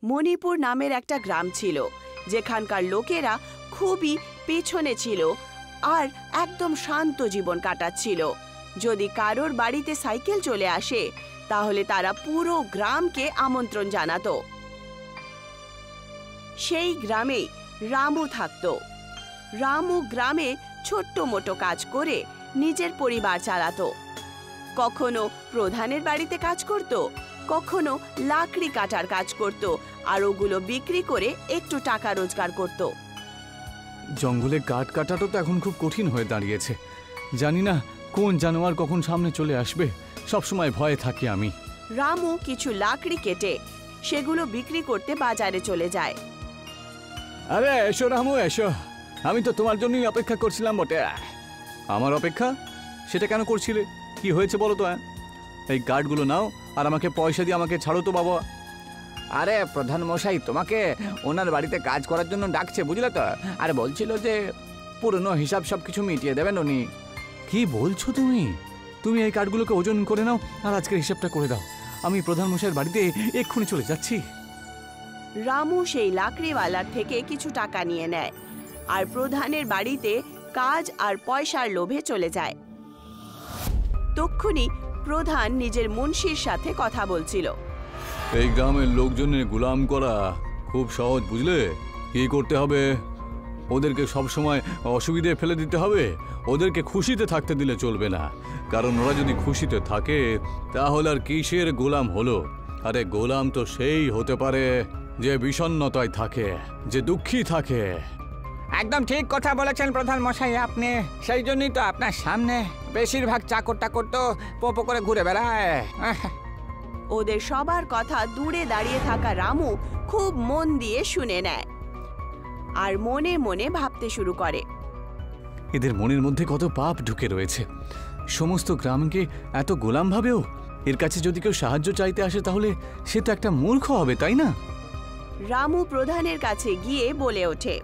মণিপুর নামের একটা গ্রাম ছিল, যেখানকার লোকেরা খুবই পেছনে ছিল আর একদম শান্ত জীবন কাটাচ্ছিল। যদি কারোর বাড়িতে সাইকেল চলে আসে তাহলে তারা পুরো গ্রামকে আমন্ত্রণ জানাতো। সেই গ্রামেই রামু থাকতো। রামু গ্রামে ছোট্ট মোটো কাজ করে নিজের পরিবার চালাতো। কখনো প্রধানের বাড়িতে কাজ করত, কখনো লাকড়ি কাটার কাজ করত, আর ওগুলো বিক্রি করে একটু টাকা রোজগার করত। জঙ্গলে কাঠ কাটাটা তো এখন খুব কঠিন হয়ে দাঁড়িয়েছে। জানি না কোন জানোয়ার কখন সামনে চলে আসবে, সবসময় ভয়ে থাকি আমি। রামু কিছু লাকড়ি কেটে সেগুলো বিক্রি করতে বাজারে চলে যায়। আরে এসো রামু এসো, আমি তো তোমার জন্যই অপেক্ষা করছিলাম বটে। আমার অপেক্ষা? সেটা কেন করছিলে? কি হয়েছে বলো তো? এই কাঠগুলো নাও আর আমাকে পয়সা দিয়ে আমাকে ছাড়ো তো বাবা। আরে প্রধান মশাই তোমাকে ওনার বাড়িতে কাজ করার জন্য ডাকছে, বুঝলে তো? আর বলছিল যে পুরনো হিসাব সবকিছু মিটিয়ে দেবেন উনি। কি বলছো তুমি? তুমি এই কাঠগুলোকে ওজন করে নাও আর আজকের হিসাবটা করে দাও। আমি প্রধান মশাইয়ের বাড়িতে এক্ষুনি চলে যাচ্ছি। রামু সেই লাকড়িওয়ালার থেকে কিছু টাকা নিয়ে নেয় আর প্রধানের বাড়িতে কাজ আর পয়সার লোভে চলে যায়। তক্ষুনি প্রধান নিজের মুন্সির সাথে কথা বলছিল। এই গ্রামের লোকজনের গোলাম করা খুব সহজ, বুঝলে? কি করতে হবে? ওদেরকে সবসময় অসুবিধে ফেলে দিতে হবে। ওদেরকে খুশিতে থাকতে দিলে চলবে না, কারণ ওরা যদি খুশিতে থাকে তাহলে আর কিসের গোলাম হলো? আরে গোলাম তো সেই হতে পারে যে বিষণ্ণতায় থাকে, যে দুঃখী থাকে। একদম ঠিক কথা বলেছেন প্রধান মশাই আপনি। সেই জন্যই তো আপনার সামনে বেশিরভাগ চাকর টাকর তো পোপো করে ঘুরে বেড়ায়। ওদের সবার কথা দূরে দাঁড়িয়ে থাকা রামু খুব মন দিয়ে শুনে নেয় আর মনে মনে ভাবতে শুরু করে। এদের মনের মধ্যে কত পাপ ঢুকে রয়েছে। সমস্ত গ্রামকে এত গোলাম ভাবেও। এর কাছে যদি কেউ সাহায্য চাইতে আসে তাহলে সে তো একটা মূর্খ হবে, তাই না? রামু প্রধানের কাছে গিয়ে বলে ওঠে,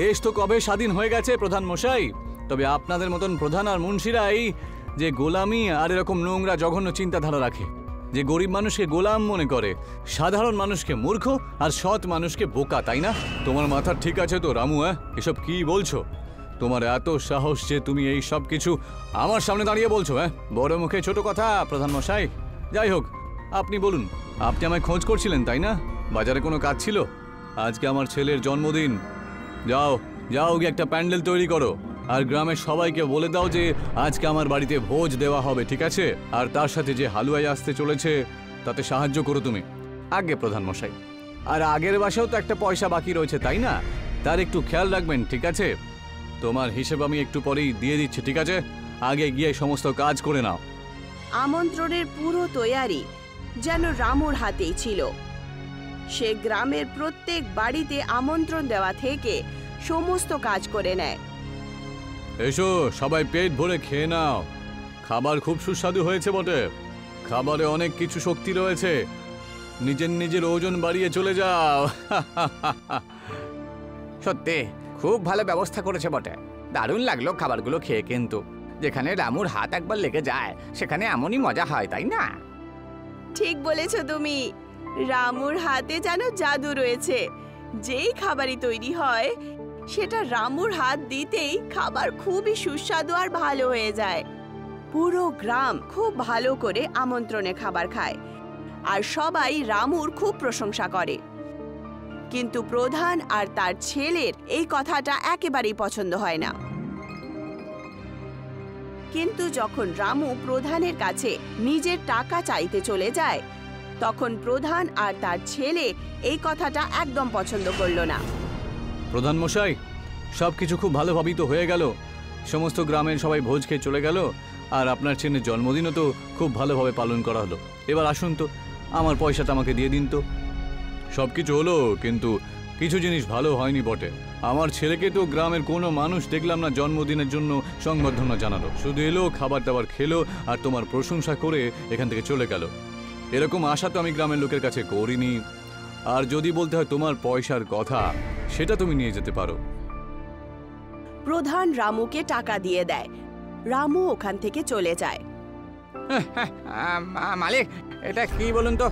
দেশ তো কবে স্বাধীন হয়ে গেছে প্রধান মশাই, তবে আপনাদের মতন প্রধান আর মুন্সিরাই যে গোলামি আর এরকম নোংরা জঘন্য চিন্তাধারা রাখে, যে গরিব মানুষকে গোলাম মনে করে, সাধারণ মানুষকে মূর্খ আর সৎ মানুষকে বোকা, তাই না? তোমার মাথা ঠিক আছে তো রামু? এসব কি বলছো? তোমার এত সাহস যে তুমি এই সব কিছু আমার সামনে দাঁড়িয়ে বলছো? বড় মুখে ছোট কথা প্রধান মশাই। যাই হোক, আপনি বলুন, আপনি আমায় খোঁজ করছিলেন তাই না? বাজারে কোনো কাজ ছিল? আজকে আমার ছেলের জন্মদিন। যাও যাও গিয়ে একটা প্যান্ডেল তৈরি করো আর গ্রামের সবাইকে বলে দাও যে আজকে আমার বাড়িতে ভোজ দেওয়া হবে, ঠিক আছে? আর তার সাথে যে হালুয়াই আসতে চলেছে তাতে সাহায্য করো তুমি। আগে প্রধান মশাই, আর আগের মাসেও তো একটা পয়সা বাকি রয়েছে তাই না? তার একটু খেয়াল রাখবেন, ঠিক আছে? তোমার হিসেব আমি একটু পরেই দিয়ে দিচ্ছি, ঠিক আছে? আগে গিয়ে সমস্ত কাজ করে নাও। আমন্ত্রণের পুরো তৈয়ারি যেন রামুর হাতেই ছিল। সে গ্রামের প্রত্যেক বাড়িতে আমন্ত্রণ দেওয়া থেকে সমস্ত কাজ করে নেয়। এসো সবাই পেট ভরে খেয়ে নাও। খাবার খুব সুস্বাদু হয়েছে বটে। খাবারে অনেক কিছু শক্তি রয়েছে। নিজের নিজের ওজন বাড়িয়ে চলে যাও। সত্যি খুব ভালো ব্যবস্থা করেছে বটে। দারুণ লাগলো খাবারগুলো খেয়ে, কিন্তু যেখানে রামুর হাত একবার লেগে যায় সেখানে এমনই মজা হয়, তাই না? ঠিক বলেছ তুমি। রামুর হাতে যেন জাদু রয়েছে। যেই খাবারই তৈরি হয় সেটা রামুর হাত দিতেই খাবার খুবই সুস্বাদু আর ভালো হয়ে যায়। পুরো গ্রাম খুব ভালো করে আমন্ত্রণে খাবার খায় আর সবাই রামুর খুব প্রশংসা করে। কিন্তু প্রধান আর তার ছেলের এই কথাটা একেবারেই পছন্দ হয় না। কিন্তু যখন রামু প্রধানের কাছে নিজের টাকা চাইতে চলে যায় তখন প্রধান আর তার ছেলে এই কথাটা একদম পছন্দ করলো না। প্রধান মশাই, সবকিছু খুব ভালোভাবেই তো হয়ে গেল। সমস্ত গ্রামের সবাই ভোজ খেয়ে চলে গেল আর আপনার ছেলের জন্মদিনও তো খুব ভালোভাবে পালন করা হলো। এবার আসুন তো, আমার পয়সাটা আমাকে দিয়ে দিন তো। সবকিছু হলো, কিন্তু কিছু জিনিস ভালো হয়নি বটে। আমার ছেলেকে তো গ্রামের কোনো মানুষ দেখলাম না জন্মদিনের জন্য সংবর্ধনা জানালো। শুধু এলো, খাবার দাবার খেলো আর তোমার প্রশংসা করে এখান থেকে চলে গেল। এরকম আশা তো আমি গ্রামের লোকের কাছে করিনি। আর যদি বলতে হয় তোমার পয়সার কথা, সেটা তুমি নিয়ে যেতে পারো। প্রধান রামুকে টাকা দিয়ে দেয়। রামু ওখান থেকে চলে যায়। মালিক, এটা কি বলুন তো?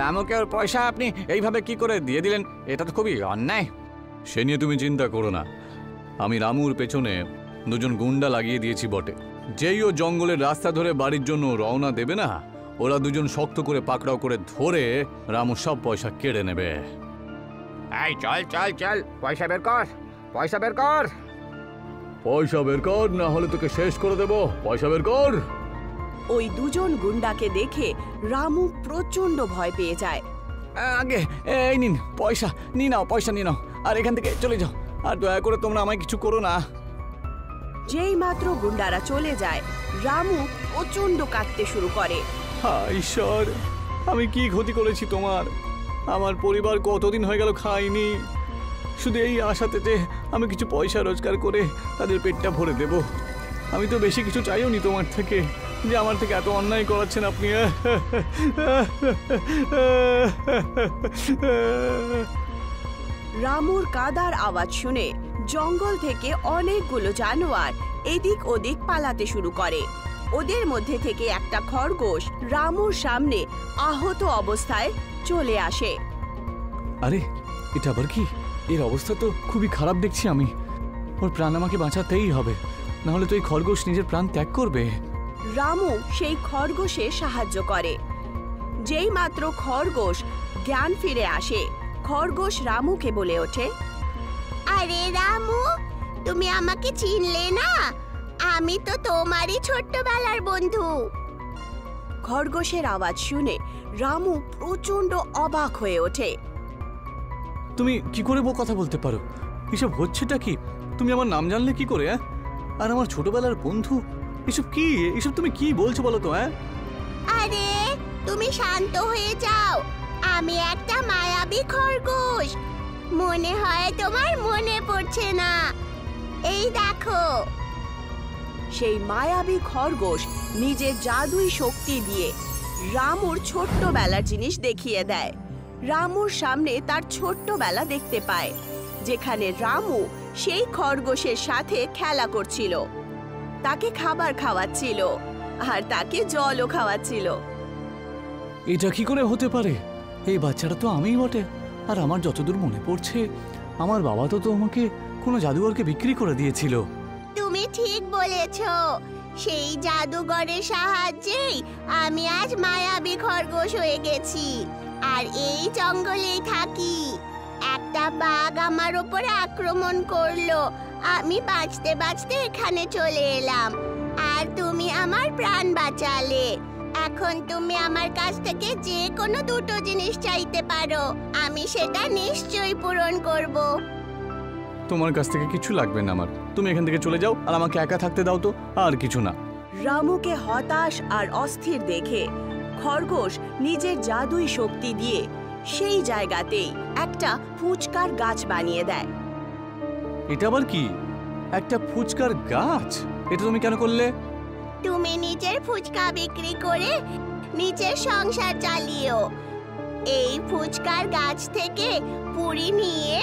রামুকে ওর পয়সা আপনি এইভাবে কি করে দিয়ে দিলেন? এটা তো খুবই অন্যায়। সে নিয়ে তুমি চিন্তা করো না। আমি রামুর পেছনে দুজন গুন্ডা লাগিয়ে দিয়েছি বটে। যেই ও জঙ্গলের রাস্তা ধরে বাড়ির জন্য রওনা দেবে না, ওরা দুজন শক্ত করে পাকড়াও করে ধরে রামুর সব পয়সা কেড়ে নেবে। এই চল চল চল, পয়সা বের কর, পয়সা বের কর। পয়সা বের কর, না হলে তোকে শেষ করে দেব। পয়সা বের কর। ওই দুজন গুন্ডাকে দেখে রামু প্রচন্ড ভয় পেয়ে যায়। আগে এই নিন পয়সা, নিয়ে নাও, পয়সা নিয়ে নাও, আর এখান থেকে চলে যাও। আর দয়া করে তোমরা আমায় কিছু করো না। যেই মাত্র গুন্ডারা চলে যায়, রামু প্রচন্ড কাঁদতে শুরু করে। হায় ঈশ্বর, আমি কি ক্ষতি করেছি তোমার? আমার পরিবার কতদিন হয়ে গেল খায়নি, শুধু এই আশাতে যে আমি কিছু পয়সা রোজগার করে তাদের পেটটা ভরে দেব। আমি তো বেশি কিছু চাইও নি তোমার থেকে, যে আমার থেকে এত অন্যায় করাচ্ছেন আপনি। রামুর কাদার আওয়াজ শুনে জঙ্গল থেকে অনেকগুলো জানোয়ার এদিক ওদিক পালাতে শুরু করে। ওদের মধ্যে থেকে একটা খরগোশ রামুর সামনে আহত অবস্থায় চলে আসে। আরে এটা আবার কি? এর অবস্থা তো খুবই খারাপ দেখছি আমি। ওর প্রাণ আমাকে বাঁচাতেই হবে, না হলে তো এই খরগোশ নিজের প্রাণ ত্যাগ করবে। রামু সেই খরগোশে সাহায্য করে। যেই মাত্র খরগোশ জ্ঞান ফিরে আসে, খরগোশ রামুকে বলে ওঠে, আরে রামু, তুমি আমাকে চিনলে না? আমি তো তোমারই ছোট্টবেলার বন্ধু। খরগোশের আওয়াজ শুনে রামু প্রচন্ড অবাক হয়ে ওঠে। তুমি কি করে কথা বলতে পারো? এসব হচ্ছেটা কি? তুমি আমার নাম জানলে কি করে? আর আমার ছোটবেলার বন্ধু, এসব কি? এসব তুমি কি বলছো বলো তো? আরে তুমি শান্ত হয়ে যাও, আমি একটা মায়াবী খরগোশ। মনে হয় তোমার মনে পড়ছে না, এই দেখো। সেই মায়াবী খরগোশ নিজের জাদুই শক্তি দিয়ে রামুর ছোট্টবেলার জিনিস দেখিয়ে দেয়। রামুর সামনে তার ছোট্টবেলা দেখতে পায়, যেখানে রামু সেই খরগোশের সাথে খেলা করছিল, তাকে খাবার খাওয়াচ্ছিল আর তাকে জলও খাওয়াচ্ছিল। এটা কি করে হতে পারে? এই বাচ্চাটা তো আমিই বটে। আর আমার যতদূর মনে পড়ছে, আমার বাবা তো আমাকে কোনো জাদুঘরকে বিক্রি করে দিয়েছিল। তুমি ঠিক বলেছো, সেই জাদুঘরের সাহায্যেই আমি আজ মায়াবী খরগোশ হয়ে গেছি আর এই জঙ্গলেই থাকি। একটা বাঘ আমার উপরে আক্রমণ করলো, আমি বাঁচতে বাঁচতে এখানে চলে এলাম আর তুমি আমার প্রাণ বাঁচালে। এখন তুমি আমার কাছ থেকে যে কোনো দুটো জিনিস চাইতে পারো, আমি সেটা নিশ্চয়ই পূরণ করব। তোমার কাছ থেকে কিছু লাগবে না আমার। তুমি এখান থেকে চলে যাও আর আমাকে একা থাকতে দাও তো, আর কিছু না। রামুকে হতাশ আর অস্থির দেখে খরগোশ নিজের জাদুই শক্তি দিয়ে সেই জায়গাতেই একটা ফুচকার গাছ বানিয়ে দেয়। এটা আবার কি? একটা ফুচকার গাছ? এটা তুমি কেন করলে? তুমি নিজের ফুচকা বিক্রি করে নিজের সংসার চালিও। এই ফুচকার গাছ থেকে পুরি নিয়ে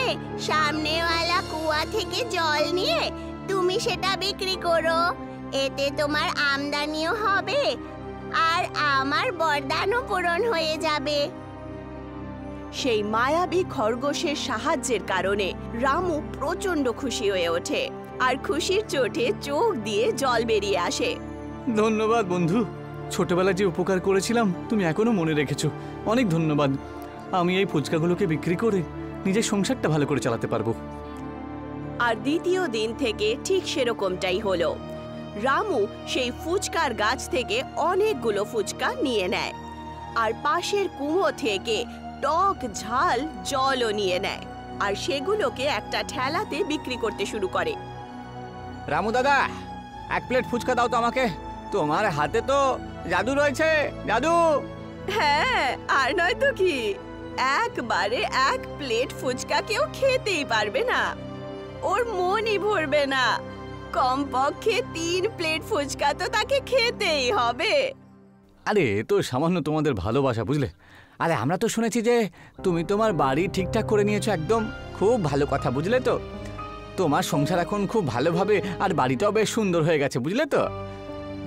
সামনেওয়ালা কুয়া থেকে জল নিয়ে তুমি সেটা বিক্রি করো। এতে তোমার আমদানিও হবে আর আমার বরদানও পূরণ হয়ে যাবে। সেই মায়াবী খরগোশের সাহায্যের কারণে রামু প্রচন্ড খুশি হয়ে ওঠে আর খুশির চোটে চোখ দিয়ে জল বেরিয়ে আসে। ধন্যবাদ বন্ধু, ছোটবেলায় যে উপকার করেছিলাম তুমি এখনো মনে রেখেছো। অনেক ধন্যবাদ। আমি এই ফুচকাগুলোকে বিক্রি করে নিজের সংসারটা ভালো করে চালাতে পারবো। আর দ্বিতীয় দিন থেকে ঠিক সেরকমটাই হলো। রামু সেই ফুচকার গাছ থেকে অনেকগুলো ফুচকা নিয়ে নেয় আর পাশের কুয়ো থেকে টক ঝাল জলও নিয়ে নেয় আর সেগুলোকে একটা ঠেলাতে বিক্রি করতে শুরু করে। রামু দাদা, এক প্লেট ফুচকা দাও তো আমাকে। তোমার হাতে তো জাদু রয়েছে, জাদু। হ্যাঁ, আর নয় তো কি, একবারে এক প্লেট ফুচকা কেউ খেতেই পারবে না, ওর মনই ভরবে না। কমপক্ষে 3 প্লেট ফুচকা তো তাকে খেতেই হবে। আরে এ তো সামান্য তোমাদের ভালোবাসা, বুঝলে? আরে আমরা তো শুনেছি যে তুমি তোমার বাড়ি ঠিকঠাক করে নিয়েছো, একদম খুব ভালো কথা, বুঝলে তো? তোমার সংসার এখন খুব ভালোভাবে আর বাড়িটাও বেশ সুন্দর হয়ে গেছে, বুঝলে তো?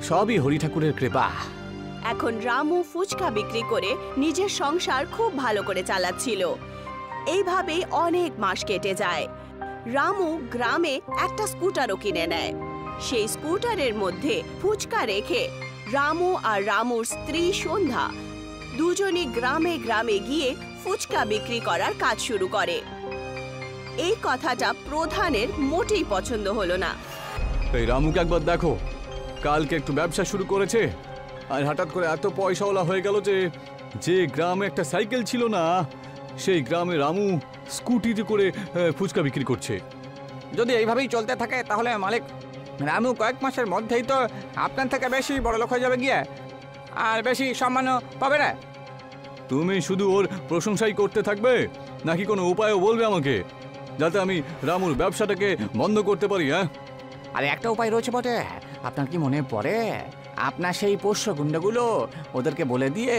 সবই হরি ঠাকুরের কৃপা। এখন রামু ফুচকা বিক্রি করে নিজের সংসার খুব ভালো করে চালাচ্ছিল। এইভাবেই অনেক মাস কেটে যায়। রামু গ্রামে একটা স্কুটারও কিনে নেয়। সেই স্কুটারের মধ্যে ফুচকা রেখে রামু আর রামুর স্ত্রী সন্ধ্যা দুজনই গ্রামে গ্রামে গিয়ে ফুচকা বিক্রি করার কাজ শুরু করে। এই কথাটা প্রধানের মোটেই পছন্দ হলো না। এই রামুকে একবার দেখো, কালকে একটু ব্যবসা শুরু করেছে আর হঠাৎ করে এত পয়সাওয়ালা হয়ে গেল যে যে গ্রামে একটা সাইকেল ছিল না, সেই গ্রামে রামু স্কুটিতে করে ফুচকা বিক্রি করছে। যদি এইভাবেই চলতে থাকে তাহলে মালিক, রামু কয়েক মাসের মধ্যেই তো আপনার থেকে বেশি বড়লোক হয়ে যাবে গিয়ে, আর বেশি সম্মানও পাবে না। তুমি শুধু ওর প্রশংসাই করতে থাকবে নাকি কোনো উপায়ও বলবে আমাকে, যাতে আমি রামুর ব্যবসাটাকে বন্ধ করতে পারি? হ্যাঁ, আরে একটা উপায় রয়েছে বটে। আপনার কি মনে পড়ে আপনার সেই পোষ্য গুন্ডাগুলো, ওদেরকে বলে দিয়ে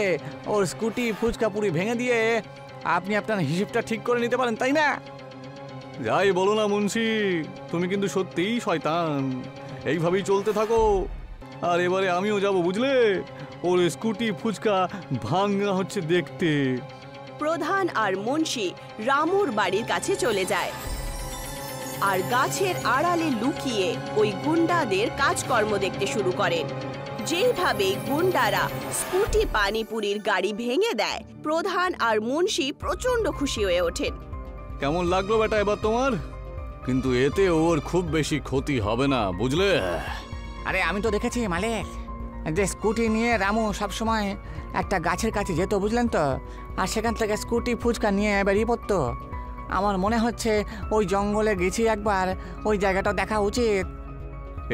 ওর স্কুটি ফুচকা পুরি ভেঙে দিয়ে আপনি আপনার হিসেবটা ঠিক করে নিতে পারেন, তাই না? যাই বলো না মুন্সি, তুমি কিন্তু সত্যিই শয়তান। এইভাবেই চলতে থাকো, আর এবারে আমিও যাব, বুঝলে? ওর স্কুটি ফুচকা ভাঙা হচ্ছে দেখতে। প্রধান আর মুন্সি রামুর বাড়ির কাছে চলে যায় আর গাছের আড়ালে লুকিয়ে ওই গুন্ডাদের কাজকর্ম দেখতে শুরু করেন। যেইভাবে গুন্ডারা স্কুটি পানিপুরির গাড়ি ভেঙে দেয়, প্রধান আর মুন্সি প্রচন্ড খুশি হয়ে ওঠেন। কেমন লাগলো বেটা এবার তোমার? কিন্তু এতে ওর খুব বেশি ক্ষতি হবে না, বুঝলে? আরে আমি তো দেখেছি মালিক, যে স্কুটি নিয়ে রামু সবসময় একটা গাছের কাছে যেত, বুঝলেন তো, আর সেখান থেকে স্কুটি ফুচকা নিয়ে বেরিয়ে পড়তো। আমার মনে হচ্ছে ওই জঙ্গলে গেছি একবার, ওই জায়গাটা দেখা উচিত।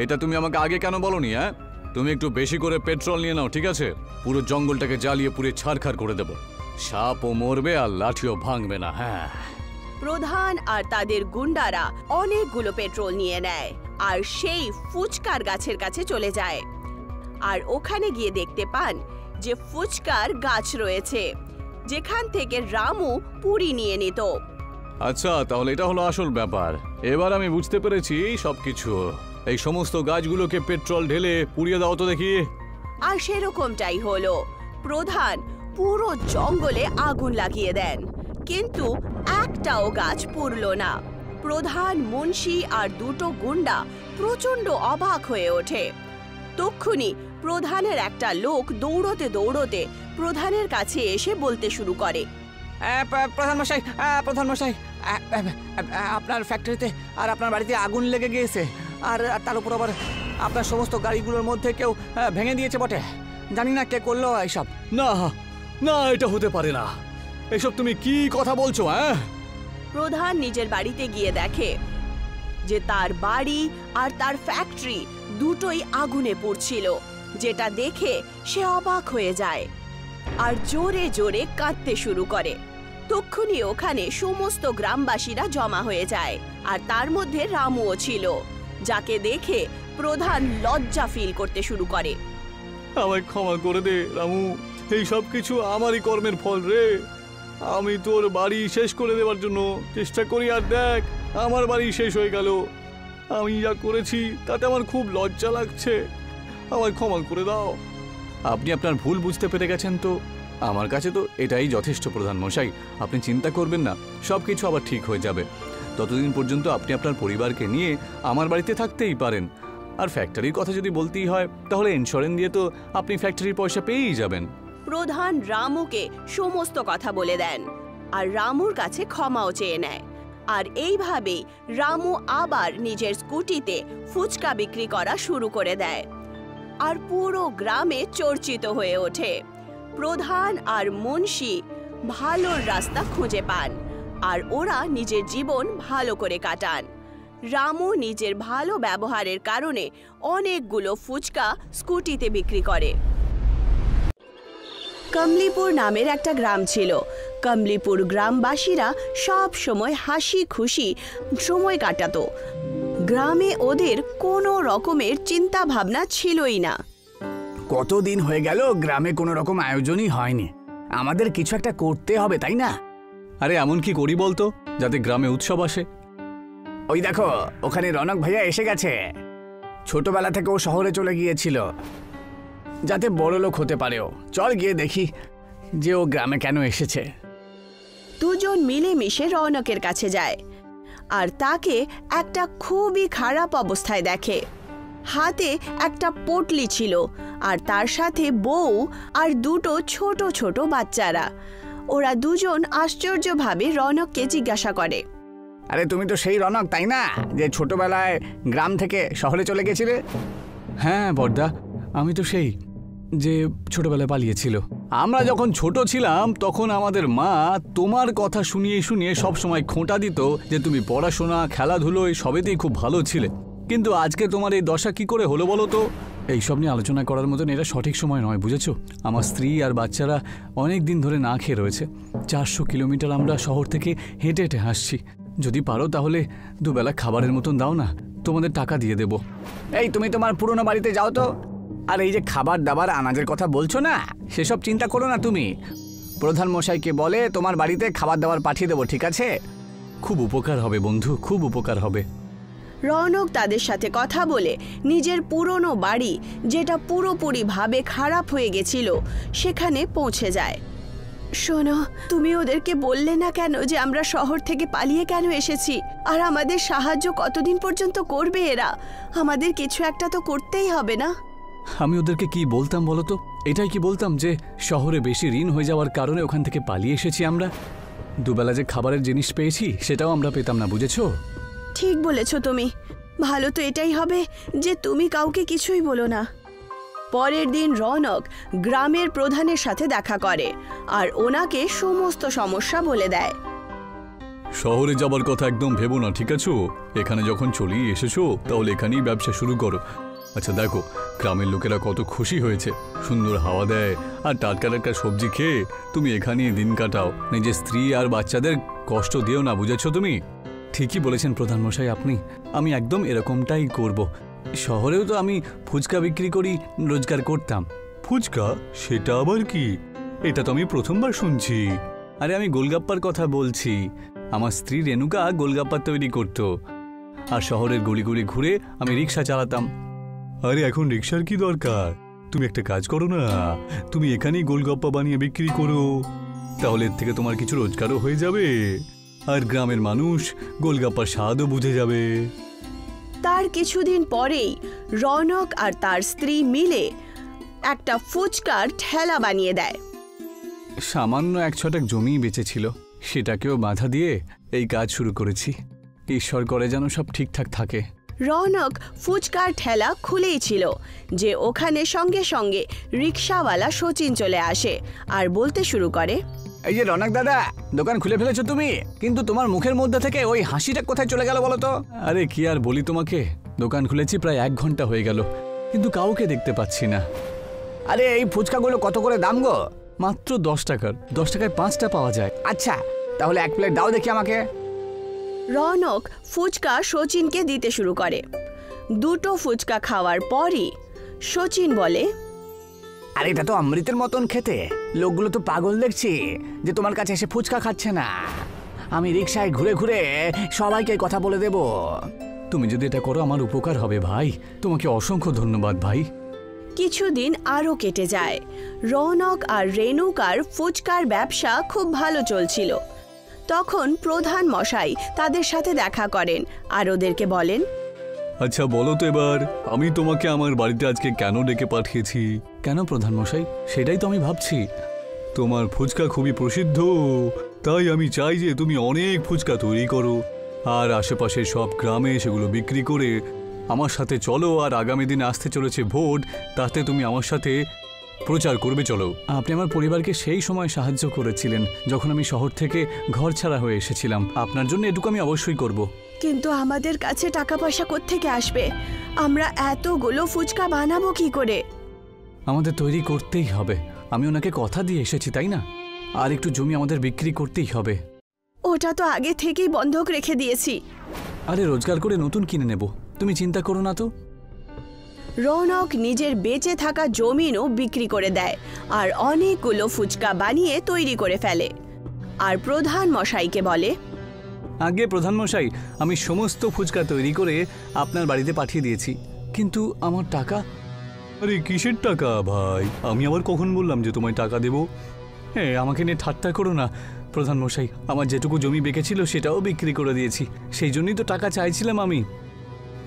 এটা তুমি আমাকে আগে কেন বলনি? হ্যাঁ, তুমি একটু বেশি করে পেট্রোল নিয়ে নাও, ঠিক আছে? পুরো জঙ্গলটাকে জ্বালিয়ে পুড়ে ছারখার করে দেব। সাপও মরবে আর লাঠিও ভাঙবে না। হ্যাঁ। প্রধান আর তাদের গুন্ডারা অনেকগুলো পেট্রোল নিয়ে নেয় আর সেই ফুচকার গাছের কাছে চলে যায়। আর ওখানে গিয়ে দেখতে পান যে ফুচকার গাছ রয়েছে, যেখান থেকে রামু পুরি নিয়ে নিত। আচ্ছা, তাহলে এটা হলো আসল ব্যাপার। এবার আমি বুঝতে পেরেছি সবকিছু। এই সমস্ত গাছগুলোকে পেট্রোল ঢেলে পুড়িয়ে দাও তো দেখি। আর সেরকমটাই হলো। প্রধান পুরো জঙ্গলে আগুন লাগিয়ে দেন, কিন্তু একটাও গাছ পুড়ল না। প্রধান, মুন্সি আর দুটো গুন্ডা প্রচন্ড অবাক হয়ে ওঠে। তক্ষুনি প্রধানের একটা লোক দৌড়তে দৌড়তে প্রধানের কাছে এসে বলতে শুরু করে, প্রধান মশাই, আপনার ফ্যাক্টরিতে আর আপনার বাড়িতে আগুন লেগে গিয়েছে, আর তার উপর আবার আপনার সমস্ত গাড়িগুলোর মধ্যে কেউ ভেঙে দিয়েছে বটে। জানি না কে করলো এইসব। না না, এটা হতে পারে না। এসব তুমি কি কথা বলছো? হ্যাঁ, প্রধান নিজের বাড়িতে গিয়ে দেখে যে তার বাড়ি আর তার ফ্যাক্টরি দুটোই আগুনে পুড়ছিল, যেটা দেখে সে অবাক হয়ে যায় আর জোরে জোরে কাঁদতে শুরু করে। তক্ষুনি ওখানে সমস্ত গ্রামবাসীরা জমা হয়ে যায়, আর তার মধ্যে রামুও ছিল, যাকে দেখে প্রধান লজ্জা ফিল করতে শুরু করে। আমায় ক্ষমা করে দে রামু, এই সব কিছু আমারই কর্মের ফল রে। আমি তোর বাড়ি শেষ করে দেওয়ার জন্য চেষ্টা করি, আর দেখ আমার বাড়ি শেষ হয়ে গেল। আমি যা করেছি তাতে আমার খুব লজ্জা লাগছে, আমায় ক্ষমা করে দাও। আপনি আপনার ভুল বুঝতে পেরে গেছেন, তো আমার কাছে তো এটাই যথেষ্ট প্রধান মশাই। আপনি চিন্তা করবেন না, সব কিছু আবার ঠিক হয়ে যাবে। ততদিন পর্যন্ত আপনি আপনার পরিবারকে নিয়ে আমার বাড়িতে থাকতেই পারেন। আর ফ্যাক্টরির কথা যদি বলতেই হয়, তাহলে ইন্স্যুরেন্স দিয়ে তো আপনি ফ্যাক্টরির পয়সা পেয়েই যাবেন। প্রধান রামুকে সমস্ত কথা বলে দেন আর রামুর কাছে ক্ষমাও চেয়ে নেয়। আর এইভাবেই রামু আবার নিজের স্কুটিতে ফুচকা বিক্রি করা শুরু করে দেয়, আর পুরো গ্রামে চর্চিত হয়ে ওঠে। প্রধান আর মুন্সি ভালোর রাস্তা খুঁজে পান, আর ওরা নিজের জীবন ভালো করে কাটান। রামু নিজের ভালো ব্যবহারের কারণে অনেকগুলো ফুচকা স্কুটিতে বিক্রি করে। কমলিপুর নামের একটা গ্রাম ছিল। কমলিপুর গ্রামবাসীরা সব সময় হাসি খুশি সময় কাটাতো। গ্রামে ওদের কোনো রকমের চিন্তা ভাবনা ছিলই না। কতদিন হয়ে গেল গ্রামে কোনো রকম আয়োজনই হয়নি, আমাদের কিছু একটা করতে হবে, তাই না? আরে এমন কি করি বলতো, যাতে গ্রামে উৎসব আসে? ওই দেখো, ওখানে রনক ভাইয়া এসে গেছে। ছোটবেলা থেকে ও শহরে চলে গিয়েছিল। যাতে বড় লোক হতে পারে ও। চল গিয়ে দেখি যে ও গ্রামে কেন এসেছে। দুজন মিলেমিশে রৌনকের কাছে যায় আর তাকে একটা খুবই খারাপ অবস্থায় দেখে। হাতে একটা পটলি ছিল আর তার সাথে বউ আর দুটো ছোট ছোট বাচ্চারা। ওরা দুজন আশ্চর্যভাবে রৌনককে জিজ্ঞাসা করে, আরে তুমি তো সেই রৌনক তাই না, যে ছোটবেলায় গ্রাম থেকে শহরে চলে গেছিলে? হ্যাঁ বড়দা, আমি তো সেই যে ছোটবেলায় পালিয়েছিল। আমরা যখন ছোট ছিলাম তখন আমাদের মা তোমার কথা শুনিয়ে শুনিয়ে সব সময় খোঁটা দিত যে তুমি পড়াশোনা খেলাধুলো এই সবেতেই খুব ভালো ছিলে। কিন্তু আজকে তোমার এই দশা কি করে হলো বলো তো? এইসব নিয়ে আলোচনা করার মতন এটা সঠিক সময় নয়, বুঝেছো? আমার স্ত্রী আর বাচ্চারা অনেক দিন ধরে না খেয়ে রয়েছে। 400 কিলোমিটার আমরা শহর থেকে হেঁটে হেঁটে হাসছি। যদি পারো তাহলে দুবেলা খাবারের মতন দাও না, তোমাদের টাকা দিয়ে দেবো। এই তুমি তোমার পুরনো বাড়িতে যাও তো। আর এই যে খাবার দাবার আনাজের কথা বলছো না, সেসব চিন্তা করো না তুমি। প্রধান মশাইকে বলে তোমার বাড়িতে খাবার দাবার পাঠিয়ে দেবো, ঠিক আছে? খুব উপকার হবে বন্ধু, খুব উপকার হবে। রৌনক তাদের সাথে কথা বলে নিজের পুরনো বাড়ি, যেটা পুরোপুরিভাবে খারাপ হয়ে গেছিল, সেখানে পৌঁছে যায়। শোনো, তুমি ওদেরকে বললে না কেন যে আমরা শহর থেকে পালিয়ে কেন এসেছি? আর আমাদের সাহায্য কতদিন পর্যন্ত করবে এরা? আমাদের কিছু একটা তো করতেই হবে না? আমি ওদেরকে কি বলতাম বলো তো? এটাই কি বলতাম যে শহরে বেশি ঋণ হয়ে যাওয়ার কারণে ওখান থেকে পালিয়ে এসেছি আমরা। দুবেলা যে খাবারের জিনিস পেয়েছি সেটাও আমরা পেতাম না, বুঝেছো? ঠিক বলেছ তুমি। ভালো তো এটাই হবে যে তুমি কাউকে কিছুই বলো না। পরের দিন রৌনক গ্রামের প্রধানের সাথে দেখা করে আর ওনাকে সমস্ত সমস্যা বলে দেয়। শহরে যাবার কথা একদম ভেবো না, ঠিক আছে? এখানে যখন চলেই এসেছো তাহলে এখানেই ব্যবসা শুরু করো। আচ্ছা দেখো, গ্রামের লোকেরা কত খুশি হয়েছে, সুন্দর হাওয়া দেয় আর টাটকা টাটকা সবজি খেয়ে তুমি এখানেই দিন কাটাও। নিজের স্ত্রী আর বাচ্চাদের কষ্ট দিও না, বুঝেছো তুমি? ঠিকই বলেছেন প্রধানমশাই আপনি, আমি একদম এরকমটাই করব। শহরেও তো আমি ফুচকা বিক্রি করি, রোজগার করতাম। ফুচকা? সেটা আবার কি? এটা তো আমি প্রথমবার শুনছি। আরে আমি গোলগাপ্পার কথা বলছি। আমার স্ত্রী রেণুকা গোলগাপ্পা তৈরি করত আর শহরের গলি ঘুরে আমি রিক্সা চালাতাম। আরে এখন রিক্সার কি দরকার? তুমি একটা কাজ করো না, তুমি এখানেই গোলগাপ্পা বানিয়ে বিক্রি করো, তাহলে এর থেকে তোমার কিছু রোজগারও হয়ে যাবে আর গ্রামের মানুষ গোলগাপ্পার স্বাদও বুঝে যাবে। তার কিছুদিন পরেই রৌনক আর তার স্ত্রী মিলে একটা ফুচকার ঠেলা বানিয়ে দেয়। সামান্য 1 ছটাক জমি বেঁচেছিল, সেটাকেও বাধা দিয়ে এই কাজ শুরু করেছি। ঈশ্বর করে যেন সব ঠিকঠাক থাকে। রৌনক ফুচকার ঠেলা খুলেই ছিল যে ওখানে সঙ্গে সঙ্গে রিক্সাওয়ালা শচীন চলে আসে আর বলতে শুরু করে, এই যে রৌনক দাদা, দোকান খুলে ফেলেছো তুমি, কিন্তু তোমার মুখের মধ্যে থেকে ওই হাসিটা কোথায় চলে গেল বলো তো? আরে কি আর বলি তোমাকে, দোকান খুলেছি প্রায় 1 ঘন্টা হয়ে গেল, কিন্তু কাউকে দেখতে পাচ্ছি না। আরে এই ফুচকাগুলো কত করে দাম গো? মাত্র 10 টাকার। 10 টাকায় 5টা পাওয়া যায়। আচ্ছা তাহলে 1 প্লেট দাও দেখি আমাকে। রৌনক ফুচকা শচীনকে দিতে শুরু করে। 2টো ফুচকা খাওয়ার পরই শচীন বলে, আরে এটা তো অমৃতের মতন খেতে। লোকগুলো তো পাগল দেখছি যে তোমার কাছে এসে ফুচকা খাচ্ছে না। আমি রিক্সায় ঘুরে ঘুরে সবাইকে কথা বলে দেব। তুমি যদি এটা করো আমার উপকার হবে ভাই, তোমাকে অসংখ্য ধন্যবাদ ভাই। কিছুদিন আরও কেটে যায়। রৌনক আর রেণুকার ফুচকার ব্যবসা খুব ভালো চলছিল। তখন প্রধান মশাই তাদের সাথে দেখা করেন আর ওদেরকে বলেন, আচ্ছা বলো তো এবার, আমি তোমাকে আমার বাড়িতে আজকে কেন ডেকে পাঠিয়েছি? কেন প্রধান মশাই? সেটাই তো আমি ভাবছি। তোমার ফুচকা খুবই প্রসিদ্ধ, তাই আমি চাই যে তুমি অনেক ফুচকা তৈরি করো আর আশেপাশের সব গ্রামে সেগুলো বিক্রি করে আমার সাথে চলো। আর আগামী দিনে আসতে চলেছে ভোট, তাতে তুমি আমার সাথে প্রচার করবে, চলো। আপনি আমার পরিবারকে সেই সময় সাহায্য করেছিলেন যখন আমি শহর থেকে ঘর ছাড়া হয়ে এসেছিলাম। আপনার জন্য এটুকু আমি অবশ্যই করব। কিন্তু আমাদের কাছে টাকা পয়সা কোত্থেকে আসবে? আমরা এতগুলো ফুচকা বানাবো কি করে? আমাদের তৈরি করতেই হবে। আমি ওনাকে কথা দিয়ে এসেছি, তাই না? আর একটু জমি আমাদের বিক্রি করতেই হবে। ওটা তো আগে থেকেই বন্ধক রেখে দিয়েছি। আরে রোজগার করে নতুন কিনে নেব, তুমি চিন্তা করো না তো। রৌনক নিজের বেঁচে থাকা জমিনও বিক্রি করে দেয় আর অনেকগুলো ফুচকা বানিয়ে তৈরি করে ফেলে। আর প্রধান মশাইকে বলে, আগে প্রধান মশাই, আমি সমস্ত ফুচকা তৈরি করে আপনার বাড়িতে পাঠিয়ে দিয়েছি, কিন্তু আমার টাকা? আরে কিসের টাকা ভাই? আমি আবার কখন বললাম যে তোমায় টাকা দেবো? হ্যাঁ, আমাকে নিয়ে ঠাট্টা করো না প্রধান মশাই। আমার যেটুকু জমি বেঁকেছিল সেটাও বিক্রি করে দিয়েছি, সেই জন্যই তো টাকা চাইছিলাম আমি।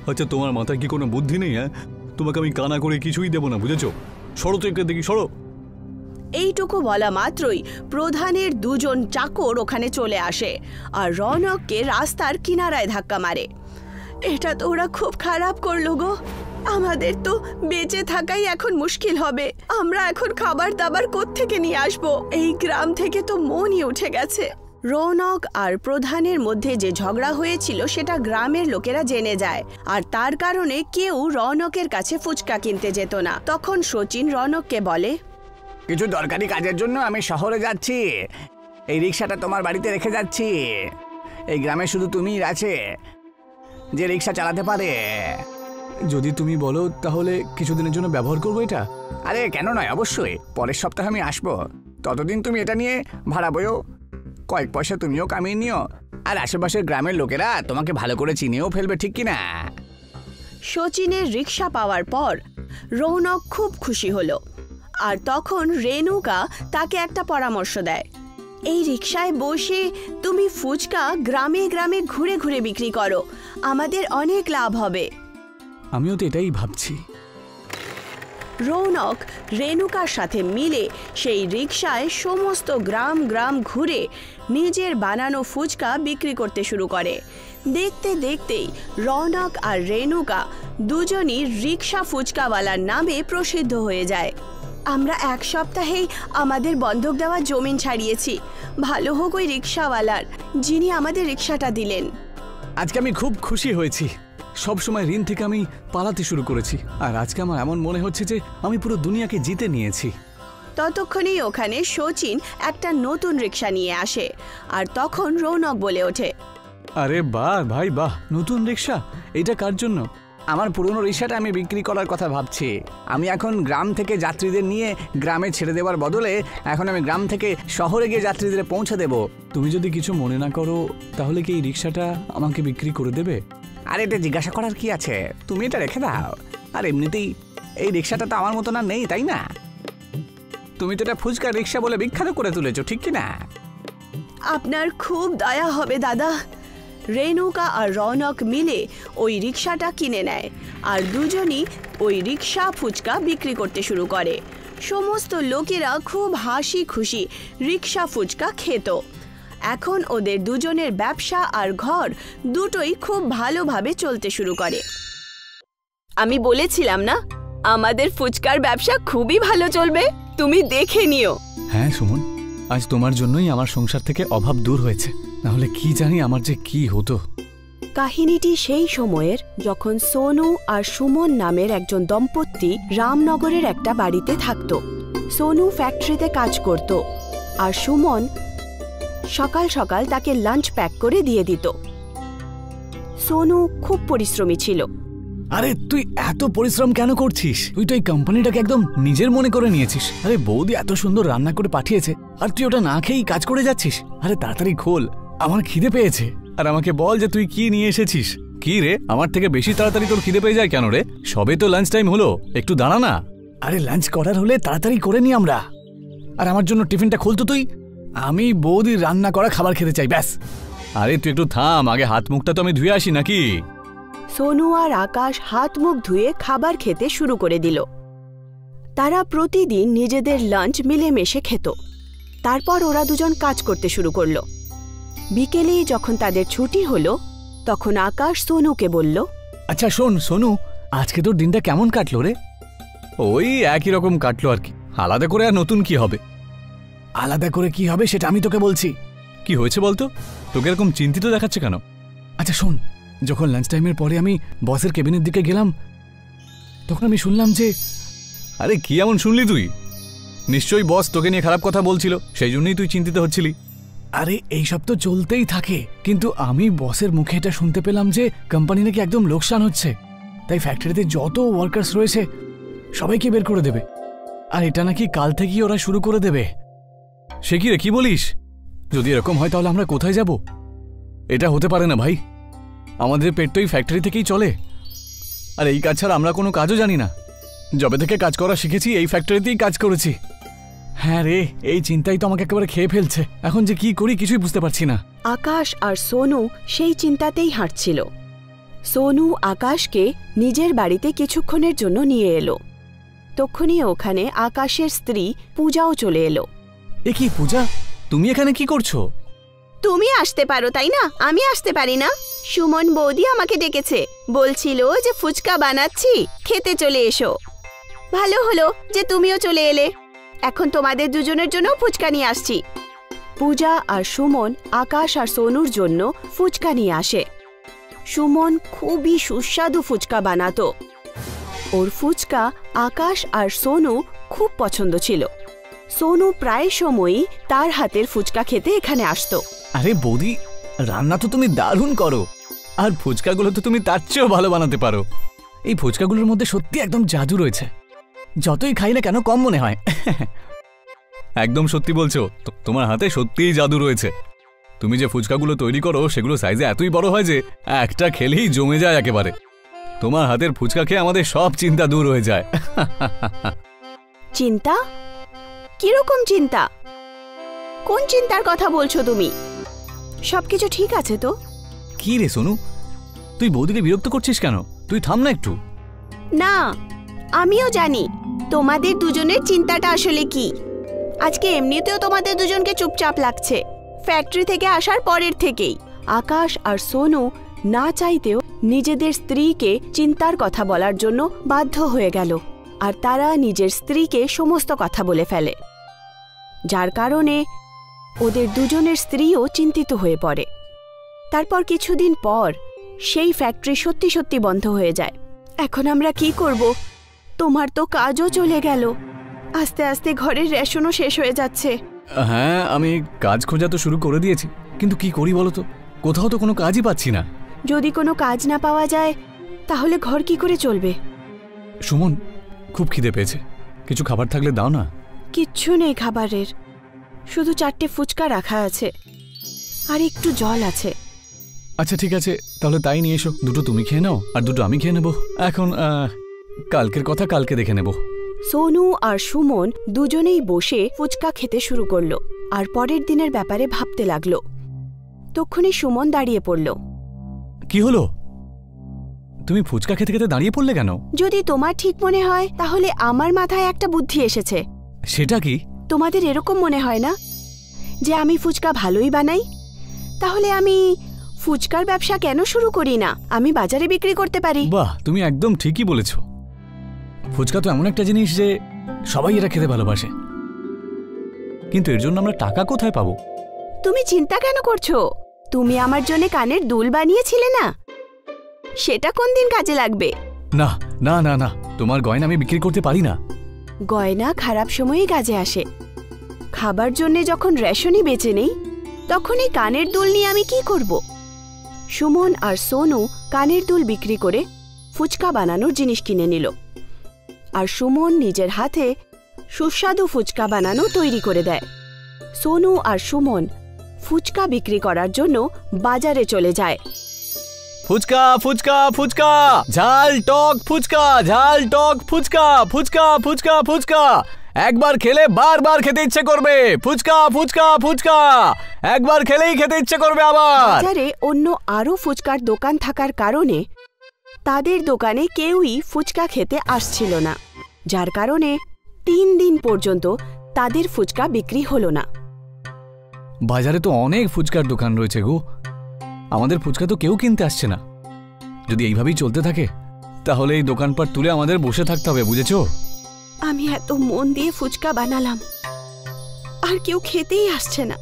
আচ্ছা, তোমার মাথায় কি কোনো বুদ্ধি নেই? হ্যাঁ, তোমাকে আমি কানা করে কিছুই দেবো না, বুঝেছো? সরো তো এখান থেকে, সরো। এইটুকু বলা মাত্রই প্রধানের দুজন চাকর ওখানে চলে আসে আর রৌনককে রাস্তার কিনারায় ধাক্কা মারে। এটা তো ওরা খুব খারাপ করলো গো, আমাদের তো বেঁচে থাকাই এখন মুশকিল হবে। আমরা এখন খাবার দাবার কোত্থেকে নিয়ে আসবো? এই গ্রাম থেকে তো মনই উঠে গেছে। রৌনক আর প্রধানের মধ্যে যে ঝগড়া হয়েছিল সেটা গ্রামের লোকেরা জেনে যায়, আর তার কারণে কেউ রৌনকের কাছে ফুচকা কিনতে যেত না। তখন শচীন রৌনককে বলে, কিছু দরকারি কাজের জন্য আমি শহরে যাচ্ছি, এই রিক্সাটা তোমার বাড়িতে রেখে যাচ্ছি। এই গ্রামে শুধু তুমিই আছে যে রিক্সা চালাতে পারে। যদি তুমি বলো তাহলে কিছুদিনের জন্য ব্যবহার করবো এটা। আরে কেন নয়, অবশ্যই। পরের সপ্তাহে আমি আসবো, ততদিন তুমি এটা নিয়ে ভাড়া বইও, কয়েক পয়সা তুমিও কামিয়ে নিও, আর আশেপাশের গ্রামের লোকেরা তোমাকে ভালো করে চিনেও ফেলবে, ঠিক কিনা? শচীনের রিক্সা পাওয়ার পর রৌনক খুব খুশি হলো। আর তখন রেণুকা তাকে একটা পরামর্শ দেয়, এই রিক্সায় বসে তুমি ফুচকা গ্রামে গ্রামে ঘুরে ঘুরে বিক্রি করো, আমাদের অনেক লাভ হবে। আমিও তো এটাই ভাবছি। রৌনক রেণুকার সাথে মিলে সেই রিক্সায় সমস্ত গ্রাম গ্রাম ঘুরে নিজের বানানো ফুচকা বিক্রি করতে শুরু করে। দেখতে দেখতেই রৌনক আর রেণুকা দুজনই রিক্সা ফুচকাওয়ালার নামে প্রসিদ্ধ হয়ে যায়। আমরা এক সপ্তাহেই আমাদের বন্ধক দেওয়া জমিন ছাড়িয়েছি, ভালো হোক ওই রিক্সাওয়ালার যিনি আমাদের রিক্সাটা দিলেন। আজকে আমি খুব খুশি হয়েছি। সব সময় ঋণ থেকে আমি পালাতে শুরু করেছি, আর আজকে আমার এমন মনে হচ্ছে যে আমি পুরো দুনিয়াকে জিতে নিয়েছি। ততক্ষণেই ওখানে শচীন একটা নতুন রিক্সা নিয়ে আসে, আর তখন রৌনক বলে ওঠে, আরে বাহ ভাই বাহ, নতুন রিক্সা, এটা কার জন্য? আমার পুরনো রিক্সাটা আমি বিক্রি করার কথা ভাবছি। আমি এখন গ্রাম থেকে যাত্রীদের নিয়ে গ্রামে ছেড়ে দেওয়ার বদলে এখন আমি গ্রাম থেকে শহরে গিয়ে যাত্রীদের পৌঁছে দেব। তুমি যদি কিছু মনে না করো তাহলে কি এই রিক্সাটা আমাকে বিক্রি করে দেবে? আর এটা জিজ্ঞাসা করার কি আছে, তুমি এটা রেখে দাও। আর এমনিতেই এই রিক্সাটা তো আমার মতন আর নেই, তাই না? তুমি তো এটা ফুচকা রিক্সা বলে বিখ্যাত করে তুলেছো, ঠিক কি না? আপনার খুব দয়া হবে দাদা। রেণুকা আর রৌনক মিলে ওই রিক্সাটা কিনে নেয়, আর দুজনই ওই রিক্সা ফুচকা বিক্রি করতে শুরু করে। সমস্ত লোকেরা খুব হাসি খুশি রিক্সা ফুচকা খেত। এখন ওদের দুজনের ব্যবসা আর ঘর দুটোই খুব ভালোভাবে চলতে শুরু করে। আমি বলেছিলাম না, আমাদের ফুচকার ব্যবসা খুবই ভালো চলবে, তুমি দেখে নিও। হ্যাঁ সুমন, আজ তোমার জন্যই আমার সংসার থেকে অভাব দূর হয়েছে, নাহলে কি জানি আমার যে কি হতো। কাহিনীটি সেই সময়ের যখন সোনু আর সুমন নামের একজন দম্পতি রামনগরের একটা বাড়িতে থাকত। সোনু ফ্যাক্টরিতে কাজ করত, আর সুমন সকাল সকাল তাকে লাঞ্চ প্যাক করে দিয়ে দিত। সোনু খুব পরিশ্রমী ছিল। আরে তুই এত পরিশ্রম কেন করছিস? তুই তো এই কোম্পানিটাকে একদম নিজের মনে করে নিয়েছিস। আরে বৌদি এত সুন্দর রান্না করে পাঠিয়েছে, আর তুই ওটা না খেয়েই কাজ করে যাচ্ছিস। আরে তাড়াতাড়ি খোল, আমার খিদে পেয়েছে। আর আমাকে বল যে তুই কি নিয়ে এসেছিস। কি রে, আমার থেকে বেশি তাড়াতাড়ি তোর খিদে পেয়ে যায় কেন রে? সবে তো লাঞ্চ টাইম হলো, একটু দাঁড়া না। আরে লাঞ্চ করার হলে তাড়াতাড়ি করে নি আমরা। আর আমার জন্য টিফিনটা খুলতো তুই। আমি বৌদির রান্না করা খাবার খেতে চাই, ব্যাস। আরে তুই একটু থাম, আগে হাত মুখটা তো আমি ধুয়ে আসি নাকি। সোনু আর আকাশ হাত মুখ ধুয়ে খাবার খেতে শুরু করে দিল। তারা প্রতিদিন নিজেদের লাঞ্চ মিলেমিশে খেত। তারপর ওরা দুজন কাজ করতে শুরু করলো। বিকেলে যখন তাদের ছুটি হলো, তখন আকাশ সোনুকে বলল, আচ্ছা শোন সোনু, আজকে তোর দিনটা কেমন কাটলো রে? ওই একই রকম কাটলো আর কি, আলাদা করে আর নতুন কি হবে? আলাদা করে কি হবে সেটা আমি তোকে বলছি। কি হয়েছে বলতো, তোকে এরকম চিন্তিত দেখাচ্ছে কেন? আচ্ছা শোন, যখন লাঞ্চ টাইমের পরে আমি বসের কেবিনের দিকে গেলাম, তখন আমি শুনলাম যে... আরে কি এমন শুনলি তুই? নিশ্চয়ই বস তোকে নিয়ে খারাপ কথা বলছিল, সেই জন্যই তুই চিন্তিত হচ্ছিলি। আরে এইসব তো চলতেই থাকে, কিন্তু আমি বসের মুখে এটা শুনতে পেলাম যে কোম্পানি নাকি একদম লোকসান হচ্ছে, তাই ফ্যাক্টরিতে যত ওয়ার্কার্স রয়েছে সবাইকে বের করে দেবে। আর এটা নাকি কাল থেকেই ওরা শুরু করে দেবে। সে কি রে, কি বলিস? যদি এরকম হয় তাহলে আমরা কোথায় যাব? এটা হতে পারে না ভাই, আমাদের পেট তো এই ফ্যাক্টরি থেকেই চলে, আর এই কাজ ছাড়া আমরা কোনো কাজও জানি না। যবে থেকে কাজ করা শিখেছি এই ফ্যাক্টরিতেই কাজ করেছি। হ্যাঁ রে, এই চিন্তাই তো আমাকে একেবারে খেয়ে ফেলছে। এখন যে কি করি কিছুই বুঝতে পারছি না। আকাশ আর সোনু সেই চিন্তাতেই হাঁটছিল। সোনু আকাশকে নিজের বাড়িতে কিছুক্ষণের জন্য নিয়ে এলো। তখনই ওখানে আকাশের স্ত্রী পূজাও চলে এলো। এ কি পূজা, তুমি এখানে কি করছো? তুমি আসতে পারো তাই না, আমি আসতে পারি না? সুমন বৌদি আমাকে ডেকেছে, বলছিল যে ফুচকা বানাচ্ছি, খেতে চলে এসো। ভালো হলো যে তুমিও চলে এলে। এখন তোমাদের দুজনের জন্য ফুচকা নিয়ে আসছি। পূজা আর সুমন আকাশ আর সোনুর জন্য ফুচকা নিয়ে আসে। সুমন খুবই সুস্বাদু ফুচকা বানাতো। ওর ফুচকা আকাশ আর সোনু খুব পছন্দ ছিল। সোনু প্রায় সময়ই তার হাতের ফুচকা খেতে এখানে আসতো। আরে বৌদি, রান্না তো তুমি দারুণ করো, আর ফুচকাগুলো তো তুমি তার চেয়েও ভালো বানাতে পারো। এই ফুচকাগুলোর মধ্যে সত্যি একদম জাদু রয়েছে, যতই খাই না কেন কম মনে হয়। একদম সত্যি বলছো, তোমার হাতে সত্যিই জাদু রয়েছে। তুমি যে ফুচকাগুলো তৈরি করো সেগুলো সাইজে এতই বড় হয় যে একটা খেলেই জমে যায় একেবারে। তোমার হাতের ফুচকা খেয়ে আমাদের সব চিন্তা দূর হয়ে যায়। চিন্তা? কিরকম চিন্তা? কোন চিন্তার কথা বলছো তুমি? সবকিছু ঠিক আছে তো? কি রে সোনু, তুই বৌদিকে বিরক্ত করছিস কেন? তুই থাম না একটু। না, আমিও জানি তোমাদের দুজনের চিন্তাটা আসলে কি। আজকে এমনিতেও তোমাদের দুজনকে চুপচাপ লাগছে, ফ্যাক্টরি থেকে আসার পরের থেকেই। আকাশ আর সোনু না চাইতেও নিজেদের স্ত্রীকে চিন্তার কথা বলার জন্য বাধ্য হয়ে গেল, আর তারা নিজের স্ত্রীকে সমস্ত কথা বলে ফেলে, যার কারণে ওদের দুজনের স্ত্রীও চিন্তিত হয়ে পড়ে। তারপর কিছুদিন পর সেই ফ্যাক্টরি সত্যি সত্যি বন্ধ হয়ে যায়। এখন আমরা কি করব? তোমার তো কাজও চলে গেল, আস্তে আস্তে ঘরের রেশনও শেষ হয়ে যাচ্ছে। হ্যাঁ, আমি কাজ খোঁজা তো শুরু করে দিয়েছি, কিন্তু কি করি বলো তো, কোথাও তো কোনো কাজই পাচ্ছি না। যদি কোনো কাজ না পাওয়া যায় তাহলে ঘর কি করে চলবে? সুমন, খুব খিদে পেয়েছে, কিছু খাবার থাকলে দাও না। কিচ্ছু নেই খাবারের, শুধু 4টে ফুচকা রাখা আছে আর একটু জল আছে। আচ্ছা ঠিক আছে, তাহলে তাই নিয়ে এসো। 2টো তুমি খেয়ে নাও আর 2টো আমি খেয়ে নেব। এখন কালকের কথা কালকে দেখে নেব। সোনু আর সুমন দুজনেই বসে ফুচকা খেতে শুরু করলো আর পরের দিনের ব্যাপারে ভাবতে লাগলো। তখনই সুমন দাঁড়িয়ে পড়ল। কি হলো? তুমি ফুচকা খেতে খেতে দাঁড়িয়ে পড়লে কেন? যদি তোমার ঠিক মনে হয় তাহলে আমার মাথায় একটা বুদ্ধি এসেছে। সেটা কি? তোমাদের এরকম মনে হয় না যে আমি ফুচকা ভালোই বানাই? তাহলে আমি ফুচকার ব্যবসা কেন শুরু করি না? আমি বাজারে বিক্রি করতে পারি। বাহ, তুমি একদম ঠিকই বলেছ। ফুচকা তো এমন একটা জিনিস যে সবাই এটা খেতে ভালোবাসে, কিন্তু এর জন্য আমরা টাকা কোথায় পাবো? তুমি চিন্তা কেন করছো? তুমি আমার জন্য কানের দুল বানিয়েছিলে না, সেটা কোন দিন কাজে লাগবে? না না না না, তোমার গয়না আমি বিক্রি করতে পারি না। গয়না খারাপ সময়েই কাজে আসে। খাবার জন্য যখন রেশনই বেঁচে নেই, তখন এই কানের দুল নিয়ে আমি কি করব? সুমন আর সোনু কানের দুল বিক্রি করে ফুচকা বানানোর জিনিস কিনে নিল, আর সুমন নিজের হাতে সুস্বাদু ফুচকা বানানো তৈরি করে দেয়। সোনু আর সুমন ফুচকা বিক্রি করার জন্য বাজারে চলে যায়। ফুচকা ফুচকা ফুচকা, ঝাল টক ফুচকা, ঝাল টক ফুচকা, ফুচকা ফুচকা ফুচকা, একবার খেলে বারবার খেতে ইচ্ছে করবে। ফুচকা ফুচকা ফুচকা, একবার খেলেই খেতে ইচ্ছে করবে আবার। বাজারে অন্য আরও ফুচকার দোকান থাকার কারণে তাদের দোকানে কেউই ফুচকা খেতে আসছিল না, যার কারণে 3 দিন পর্যন্ত তাদের ফুচকা বিক্রি হলো না। বাজারে তো অনেক ফুচকার দোকান রয়েছে গো, আমাদের ফুচকা তো কেউ কিনতে আসছে না। যদি এইভাবেই চলতে থাকে তাহলে এই দোকানপাট তুলে আমাদের বসে থাকতে হবে, বুঝেছো? আমি এত মন দিয়ে ফুচকা বানালাম আর কেউ খেতেই আসছে না,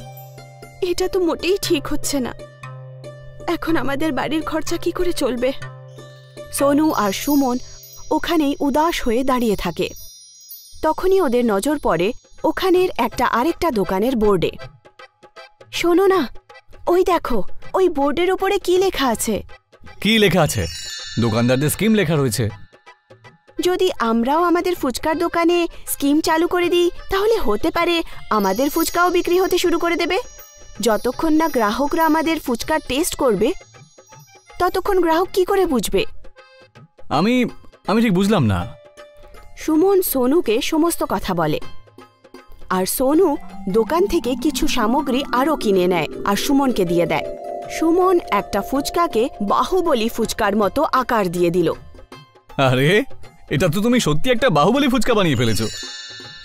এটা তো মোটেই ঠিক হচ্ছে না। এখন আমাদের বাড়ির খরচা কি করে চলবে? সোনু আর সুমন ওখানেই উদাস হয়ে দাঁড়িয়ে থাকে। তখনই ওদের নজর পড়ে ওখানের আরেকটা দোকানের বোর্ডে। শোনো না, ওই দেখো, ওই বোর্ডের ওপরে কি লেখা আছে? কি লেখা আছে? দোকানদারদের স্কিম লেখা রয়েছে। যদি আমরাও আমাদের ফুচকার দোকানে স্কিম চালু করে দিই তাহলে হতে পারে আমাদের ফুচকাও বিক্রি হতে শুরু করে দেবে। যতক্ষণ না গ্রাহকরা আমাদের ফুচকার টেস্ট করবে ততক্ষণ গ্রাহক কি করে বুঝবে? আমি ঠিক বুঝলাম না। সুমন সোনুকে সমস্ত কথা বলে, আর সোনু দোকান থেকে কিছু সামগ্রী আরও কিনে নেয় আর সুমনকে দিয়ে দেয়। সুমন একটা ফুচকাকে বাহুবলী ফুচকার মতো আকার দিয়ে দিল। আরে, এটা তো তুমি সত্যি একটা বাহুবলী ফুচকা বানিয়ে ফেলেছো।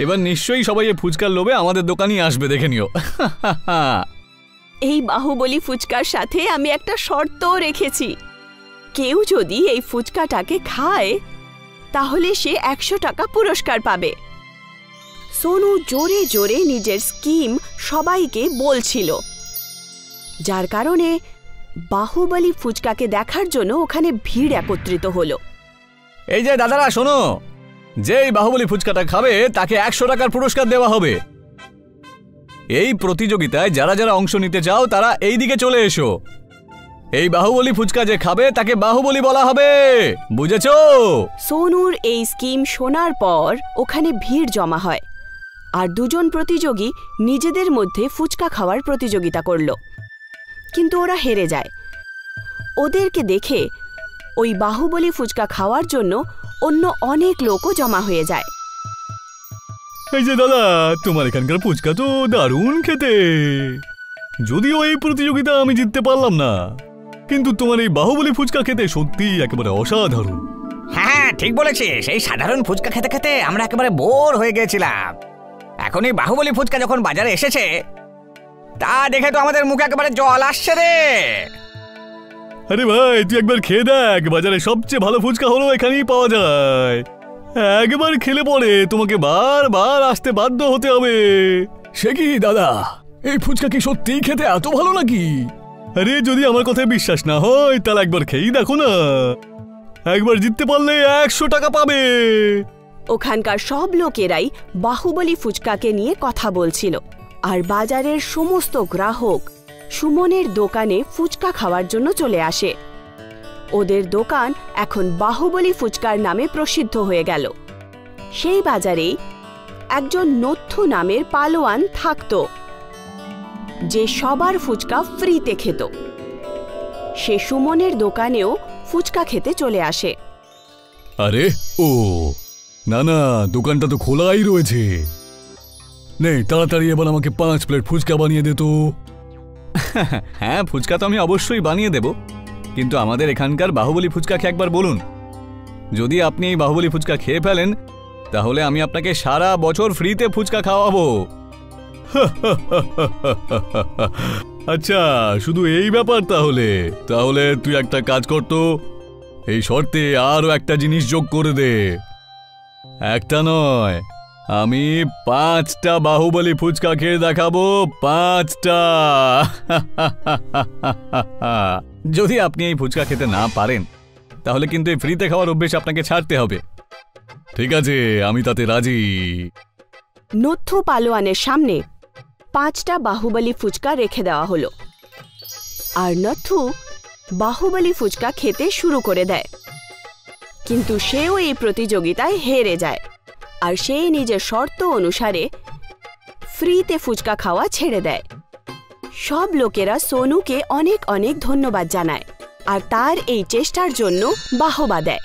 এবার নিশ্চয়ই সবাই এই ফুচকার লোভে আমাদের দোকানেই আসবে, দেখে নিও। এই বাহুবলী ফুচকার সাথে আমি একটা শর্তও রেখেছি। কেউ যদি এই ফুচকাটাকে খায় তাহলে সে 100 টাকা পুরস্কার পাবে। সোনু জোরে জোরে নিজের স্কিম সবাইকে বলছিল, যার কারণে বাহুবলী ফুচকাকে দেখার জন্য ওখানে ভিড় একত্রিত হলো। এই যে দাদারা শোনো, যেই বাহুবলী ফুচকাটা খাবে তাকে 100 টাকার পুরস্কার দেওয়া হবে। এই প্রতিযোগিতায় যারা যারা অংশ নিতে চাও তারা এই দিকে চলে এসো। এই বাহুবলী ফুচকা যে খাবে তাকে বাহুবলী বলা হবে, বুঝেছো? সোনুর এই স্কিম শোনার পর ওখানে ভিড় জমা হয়, আর দুজন প্রতিযোগী নিজেদের মধ্যে ফুচকা খাওয়ার প্রতিযোগিতা করল, কিন্তু ওরা হেরে যায়। ওদেরকে দেখে ওই বাহুবলী ফুচকা খাওয়ার জন্য অন্য অনেক লোকও জমা হয়ে যায়। এই যে দাদা, তোমার এখানকার ফুচকা তো দারুণ খেতে। যদিও এই প্রতিযোগিতা আমি জিততে পারলাম না, কিন্তু তোমার এই বাহুবলী ফুচকা খেতে সত্যি একেবারে অসাধারণ। হ্যাঁ, ঠিক বলেছিস। এই সাধারণ ফুচকা খেতে খেতে আমরা একেবারে বোর হয়ে গেছিলাম। এখন এই বাহুবলী ফুচকা যখন বাজারে এসেছে তা দেখে তো আমাদের মুখে একেবারে জল আসছে রে। আরে ভাই, তুই একবার খেয়ে দেখ, বাজারে সবচেয়ে ভালো ফুচকা হলো এখানেই পাওয়া যায়। একবার খেলে পরে তোমাকে বারবার আসতে বাধ্য হতে হবে। সে কি দাদা, এই ফুচকা কি সত্যিই খেতে এত ভালো নাকি? আরে, যদি আমার কথায় বিশ্বাস না হয় তাহলে একবার খেয়েই দেখো না। একবার জিততে পারলে 100 টাকা পাবে। ওখানকার সব লোকেরাই বাহুবলী ফুচকাকে নিয়ে কথা বলছিল, আর বাজারের সমস্ত গ্রাহক সুমনের দোকানে ফুচকা খাওয়ার জন্য চলে আসে। ওদের দোকান এখন বাহুবলী ফুচকার নামে প্রসিদ্ধ হয়ে গেল। সেই বাজারেই একজন নথ্থু নামের পালোয়ান থাকত, যে সবার ফুচকা ফ্রিতে খেত। সে সুমনের দোকানেও ফুচকা খেতে চলে আসে। আরে ও না না, দোকানটা তো খোলাই রয়েছে। নে তাড়াতাড়ি এবার আমাকে 5 প্লেট ফুচকা বানিয়ে দে তো। হ্যাঁ, ফুচকা তো আমি অবশ্যই বানিয়ে দেব, কিন্তু আমাদের এখানকার বাহুবলী ফুচকা খেয়ে একবার বলুন। যদি আপনি এই বাহুবলী ফুচকা খেয়ে ফেলেন তাহলে আমি আপনাকে সারা বছর ফ্রিতে ফুচকা খাওয়াবো। আচ্ছা, শুধু এই ব্যাপার? তাহলে তুই একটা কাজ কর তো, এই শর্তে আরো একটা জিনিস যোগ করে দে। একটা নয়, আমি 5টা বাহুবলী ফুচকা খেয়ে দেখাবো, 5টা। যদি আপনি এই ফুচকা খেতে না পারেন তাহলে কিন্তু এই ফ্রিতে খাওয়ার অভ্যেস আপনাকে ছাড়তে হবে। ঠিক আছে, আমি তাতে রাজি। নথ্থু পালোয়ানের সামনে 5টা বাহুবলী ফুচকা রেখে দেওয়া হলো, আর নথ্থু বাহুবলী ফুচকা খেতে শুরু করে দেয়। কিন্তু সেও এই প্রতিযোগিতায় হেরে যায়, আর সে নিজের শর্ত অনুসারে ফ্রিতে ফুচকা খাওয়া ছেড়ে দেয়। সব লোকেরা সোনুকে অনেক অনেক ধন্যবাদ জানায় আর তার এই চেষ্টার জন্য বাহবা দেয়।